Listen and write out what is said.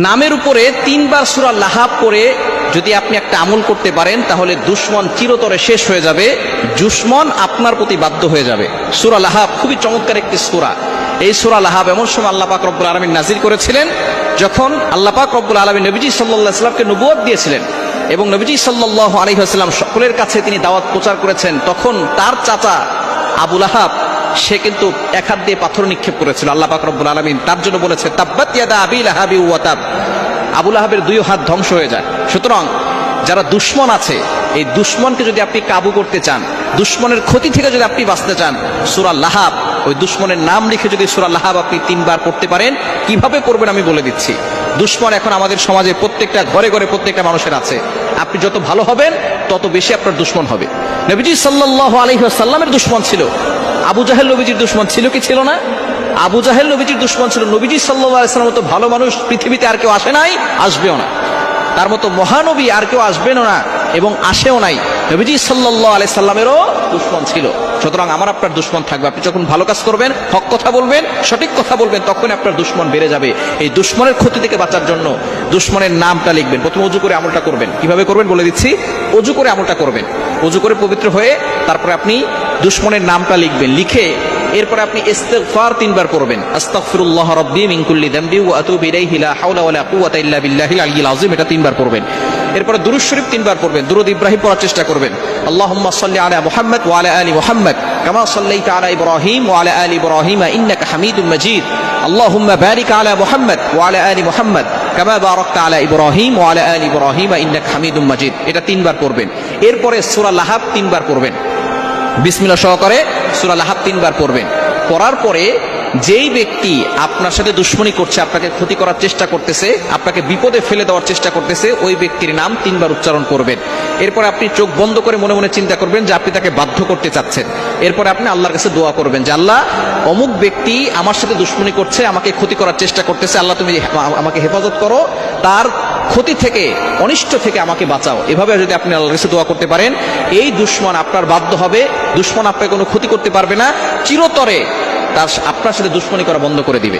নামের উপরে 3 বার সূরা লাহাব পড়ে যদি আপনি একটা আমল করতে পারেন তাহলে দুশমন চিরতরে শেষ হয়ে যাবে, দুশমন আপনার প্রতি বাধ্য হয়ে যাবে। সূরা লাহাব খুবই চমৎকার একটি সূরা। এই সূরা লাহাব এমন সময় আল্লাহ পাক রব্বুল আলামিন নাযিল করেছিলেন যখন আল্লাহ পাক রব্বুল আলামিন নবীজি সাল্লাল্লাহু আলাইহি ওয়াসাল্লামকে নবুয়ত দিয়েছিলেন এবং নবীজি সাল্লাল্লাহু আলাইহি ওয়াসাল্লাম সকলের কাছে তিনি দাওয়াত প্রচার করেছেন। তখন তার চাচা আবু লাহাব সে কিন্তু এক হাত দিয়ে পাথর নিক্ষেপ করেছিল। আল্লাহ পাক রব্বুল আলামিন তার জন্য বলেছে তাব্বাত ইয়াদা আবি লাহাবি ওয়া তাব, আবু লাহাবের 2 হাত ধ্বংস হয়ে যায়। সুতরাং যারা দুশমন আছে, এই দুশমনকে যদি আপনি কাবু করতে চান, দুশমনের ক্ষতি থেকে যদি আপনি বাঁচতে চান, সূরা লাহাব, ওই দুশমনের নাম লিখে যদি সূরা লাহাব আপনি 3 বার পড়তে পারেন, কিভাবে পড়বেন আমি বলে দিচ্ছি। দুশমন এখন আমাদের সমাজে প্রত্যেকটা ঘরে ঘরে প্রত্যেকটা মানুষের আছে। আপনি যত ভালো হবেন তত বেশি আপনার দুশমন হবে। নবীজি সাল্লাল্লাহু আলাইহি ওয়াসাল্লামের দুশমন ছিল আবু জাহেল। নবীজির দুশমন ছিল কি ছিল না? আবু জাহেল নবীজির দুশমন ছিল। নবীজি সাল্লাল্লাহু আলাইহি ওয়াসাল্লামের মতো ভালো মানুষ পৃথিবীতে আর কেউ আসে নাই, আসবেও না। তার মতো মহানবী আর কেউ আসবেনও না এবং আসেও নাই। নবীজি সাল্লাল্লাহু আলাইহি সাল্লামেরও দুশমন ছিল। সুতরাং আমার আপনার দুশমন থাকবে। আপনি যখন ভালো কাজ করবেন, হক কথা বলবেন, সঠিক কথা বলবেন, তখন আপনার দুশমন বেড়ে যাবে। এই দুশমনের ক্ষতি থেকে বাঁচার জন্য দুশমনের নামটা লিখবেন। প্রথমে ওযু করে আমলটা করবেন। কিভাবে করবেন বলে দিচ্ছি। ওযু করে আমলটা করবেন। ওযু করে পবিত্র হয়ে তারপরে আপনি দুশমনের নামটা লিখবেন। লিখে এরপরে আপনি ইস্তিগফার 3 বার করবেন। আস্তাগফিরুল্লাহ রাব্বি মিন কুল্লি যামবি ওয়া আতুবু ইলাইহি লা হাওলা ওয়ালা কুওয়াতা ইল্লা বিল্লাহিল আলিয়্যিল আযীম, এটা 3 বার পড়বেন। এরপরে দুরূদ শরীফ 3 বার পড়বেন। দুরূদ ইব্রাহিম পড়ার চেষ্টা করবেন। আল্লাহুম্মা সাল্লি আলা মুহাম্মাদ ওয়া আলা আলি মুহাম্মাদ কামা সাল্লাইতা আলা ইব্রাহিম ওয়া আলা আলি ইব্রাহিম ইন্নাকা হামিদুম মাজিদ। আল্লাহুম্মা বারিক আলা মুহাম্মাদ ওয়া আলা আলি মুহাম্মাদ কামা বারাকতা আলা ইব্রাহিম ওয়া আলা আলি ইব্রাহিম ইন্নাকা হামিদুম মাজিদ, এটা 3 বার পড়বেন। এরপরে সূরা লাহাব 3 বার পড়বেন। বিসমিল্লাহ সহকারে সূরা লাহাব 3 বার পড়বেন। পড়ার পরে যেই ব্যক্তি আপনার সাথে দুশমনি করছে, আপনাকে ক্ষতি করার চেষ্টা করতেছে, আপনাকে বিপদে ফেলে দেওয়ার চেষ্টা করতেছে, ওই ব্যক্তির নাম 3 বার উচ্চারণ করবেন। এরপর আপনি চোখ বন্ধ করে মনে মনে চিন্তা করবেন যে আপনি তাকে বাধ্য করতে চাচ্ছেন। এরপরে আপনি আল্লাহর কাছে দোয়া করবেন যে আল্লাহ, অমুক ব্যক্তি আমার সাথে দুশমনি করছে, আমাকে ক্ষতি করার চেষ্টা করতেছে, আল্লাহ তুমি আমাকে হেফাজত করো, তার ক্ষতি থেকে, অনিষ্ট থেকে আমাকে বাঁচাও। এভাবে যদি আপনি আল্লাহর কাছে দোয়া করতে পারেন, এই দুশমন আপনার বাধ্য হবে, দুশমন আপনাকে কোনো ক্ষতি করতে পারবে না, চিরতরে আপনার সাথে দুশমনি করা বন্ধ করে দিবে।